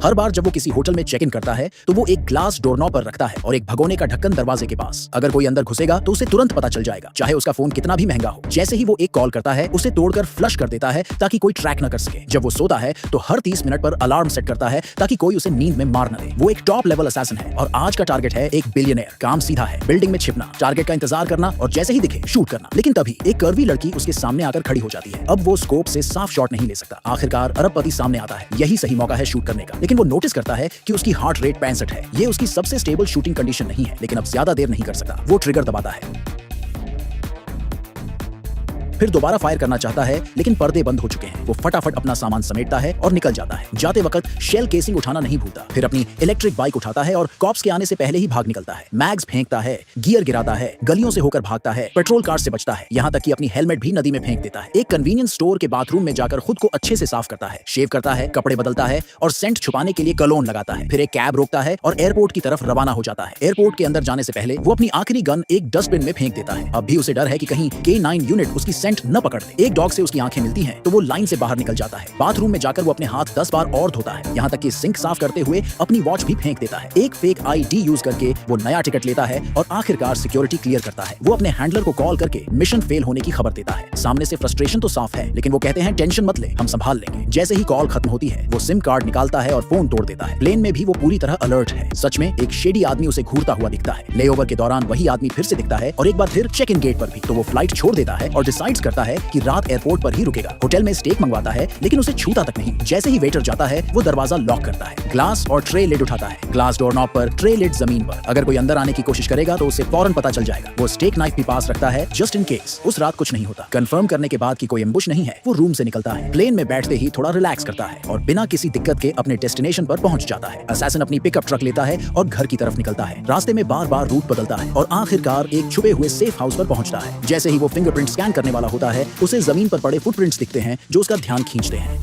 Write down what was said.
हर बार जब वो किसी होटल में चेक इन करता है तो वो एक ग्लास डोरनॉब पर रखता है और एक भगोने का ढक्कन दरवाजे के पास। अगर कोई अंदर घुसेगा तो उसे तुरंत पता चल जाएगा, चाहे उसका फोन कितना भी महंगा हो। जैसे ही वो एक कॉल करता है उसे तोड़कर फ्लश कर देता है ताकि कोई ट्रैक न कर सके। जब वो सोता है तो हर 30 मिनट पर अलार्म सेट करता है ताकि कोई उसे नींद में मार न दे। वो एक टॉप लेवल असैसिन है और आज का टारगेट है एक बिलियनेयर। काम सीधा है, बिल्डिंग में छिपना, टारगेट का इंतजार करना और जैसे ही दिखे शूट करना। लेकिन तभी एक कर्वी लड़की उसके सामने आकर खड़ी हो जाती है। अब वो स्कोप से साफ शॉट नहीं ले सकता। आखिरकार अरबपति सामने आता है। यही सही मौका है शूट करने का। लेकिन वो नोटिस करता है कि उसकी हार्ट रेट 65 है। ये उसकी सबसे स्टेबल शूटिंग कंडीशन नहीं है, लेकिन अब ज्यादा देर नहीं कर सकता। वो ट्रिगर दबाता है, फिर दोबारा फायर करना चाहता है लेकिन पर्दे बंद हो चुके हैं। वो फटाफट अपना सामान समेटता है और निकल जाता है। जाते वक्त शेल केसिंग उठाना नहीं भूलता। फिर अपनी इलेक्ट्रिक बाइक उठाता है और कॉप्स के आने से पहले ही भाग निकलता है। मैग्स फेंकता है, गियर गिराता है, गलियों से होकर भागता है, पेट्रोल कार से बचता है, यहाँ तक कि अपनी हेलमेट भी नदी में फेंक देता है। एक कन्वीनियंस स्टोर के बाथरूम में जाकर खुद को अच्छे से साफ करता है, शेव करता है, कपड़े बदलता है और सेंट छुपाने के लिए कलोन लगाता है। फिर एक कैब रोकता है और एयरपोर्ट की तरफ रवाना हो जाता है। एयरपोर्ट के अंदर जाने से पहले वो अपनी आखिरी गन एक डस्टबिन में फेंक देता है। अब भी उसे डर है कि कहीं K9 यूनिट उसकी सेंट न पकड़ दे। एक डॉग से उसकी आंखें मिलती हैं तो वो लाइन से बाहर निकल जाता है। बाथरूम में जाकर वो अपने हाथ 10 बार और धोता है, यहाँ तक कि सिंक साफ करते हुए अपनी वॉच भी फेंक देता है। एक फेक ID यूज करके वो नया टिकट लेता है और आखिरकार सिक्योरिटी क्लियर करता है। वो अपने हैंडलर को कॉल करके मिशन फेल होने की खबर देता है। सामने से फ्रस्ट्रेशन तो साफ है, लेकिन वो कहते हैं टेंशन मत ले, हम संभाल लेंगे। जैसे ही कॉल खत्म होती है वो सिम कार्ड निकालता है और फोन तोड़ देता है। प्लेन में भी वो पूरी तरह अलर्ट है। सच में एक शेडी आदमी उसे घूरता हुआ दिखता है। लेओवर के दौरान वही आदमी फिर से दिखता है और एक बार फिर चेक इन गेट पर भी। तो वो फ्लाइट छोड़ देता है और डिसाइड्स करता है कि रात एयरपोर्ट पर ही रुकेगा। होटल में स्टेक मंगवाता है लेकिन उसे छूता तक नहीं। जैसे ही वेटर जाता है वो दरवाजा लॉक करता है। ग्लास और ट्रे लिड उठाता है। ग्लास डोरनॉब पर, ट्रे लिड जमीन पर। अगर कोई अंदर आने की कोशिश करेगा तो उसे फौरन पता चल जाएगा। वो स्टेक नाइफ भी पास रखता है जस्ट इन केस। उस रात कुछ नहीं होता। कंफर्म करने के बाद कि कोई एम्बुश नहीं है, वो रूम से निकलता है। प्लेन में बैठते ही थोड़ा रिलैक्स करता है और बिना किसी दिक्कत के अपने डेस्टिनेशन पर पहुंच जाता है। असैसिन अपनी पिकअप ट्रक लेता है और घर की तरफ निकलता है। रास्ते में बार बार रूट बदलता है और आखिरकार एक छुपे हुए सेफ हाउस पर पहुंचता है। जैसे ही वो फिंगरप्रिंट स्कैन करने वाला होता है उसे जमीन पर पड़े फुटप्रिंट्स दिखते हैं जो उसका ध्यान खींचते हैं।